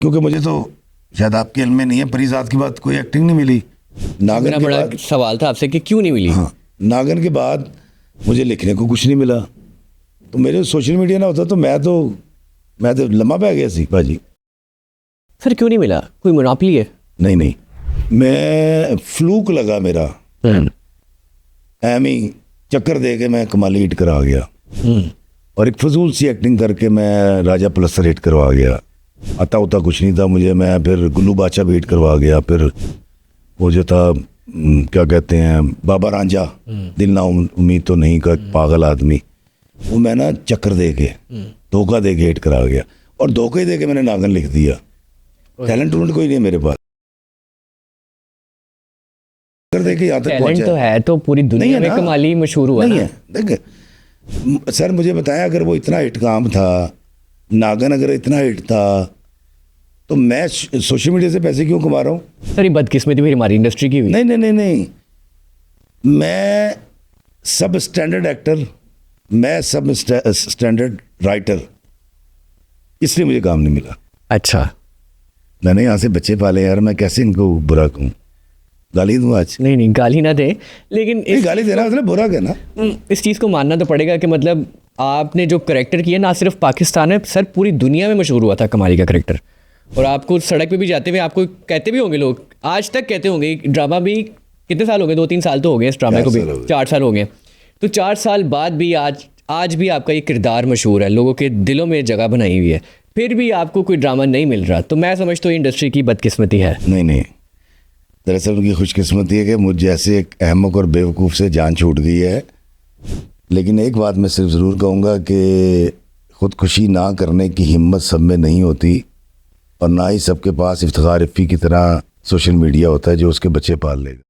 क्योंकि मुझे तो शायद आपके इल्म में नहीं है, परिजात की बात कोई एक्टिंग नहीं मिली। नागन मेरा के बड़ा बाद, सवाल था आपसे कि क्यों नहीं मिली। हाँ, नागन के बाद मुझे लिखने को कुछ नहीं मिला, तो मेरे सोशल मीडिया ना होता तो मैं तो लम्बा पै गया सी भाजी। फिर क्यों नहीं मिला? कोई मोनोपोली है? नहीं, मैं फ्लूक लगा मेरा, एम ही चक्कर दे के मैं कमाली हिट करा गया, और एक फजूल सी एक्टिंग करके मैं राजा प्लस्तर हिट करवा गया। आता उता कुछ नहीं था मुझे, मैं फिर गुल्लू बादशाह भी हिट करवा गया। फिर वो जो था क्या कहते हैं, बाबा रांझा, दिल ना उम्मीद तो नहीं का पागल आदमी, वो मैं ना चक्कर दे के धोखा दे के हिट करा गया, और धोखे दे के मैंने नागन लिख दिया। टैलेंट कोई नहीं है मेरे पास, चक्कर दे के यहाँ तक टैलेंट पहुंचा तो है, तो पूरी दुनिया में कमाली मशहूर हुआ नहीं ना। है। देखिए सर, मुझे बताया अगर वो इतना हिट काम था, नागन अगर इतना हिट था, तो मैं सोशल मीडिया से पैसे क्यों कमा रहा हूँ? सर ये बदकिस्मती भी हमारी इंडस्ट्री की हुई। नहीं, मैं सब स्टैंडर्ड एक्टर, मैं सब स्टैंडर्ड राइटर, इसलिए मुझे काम नहीं मिला। अच्छा, मैंने यहाँ से बच्चे पाले यार, मैं कैसे इनको बुरा कहूँ? गाली दूँ आज? नहीं गाली ना दे, लेकिन गाली देना मतलब बुरा कहना। इस चीज़ को मानना तो पड़ेगा कि मतलब आपने जो करेक्टर किया ना सिर्फ पाकिस्तान में, सर पूरी दुनिया में मशहूर हुआ था कमाली का करेक्टर। और आपको सड़क पे भी जाते हुए आपको कहते भी होंगे लोग, आज तक कहते होंगे। ड्रामा भी कितने साल हो गए? 2-3 साल तो हो गए इस ड्रामे को भी, 4 साल हो गए। तो 4 साल बाद भी आज भी आपका ये किरदार मशहूर है, लोगों के दिलों में जगह बनाई हुई है, फिर भी आपको कोई ड्रामा नहीं मिल रहा। तो मैं समझता हूँ इंडस्ट्री की बदकिस्मती है। नहीं, दरअसल उनकी खुशकिस्मती है कि मुझ जैसे एक अहमक और बेवकूफ़ से जान छूट गई है। लेकिन एक बात मैं सिर्फ ज़रूर कहूँगा कि ख़ुदकुशी ना करने की हिम्मत सब में नहीं होती, और ना ही सबके पास इफ्तिखार इफ़ी की तरह सोशल मीडिया होता है जो उसके बच्चे पाल लेगा।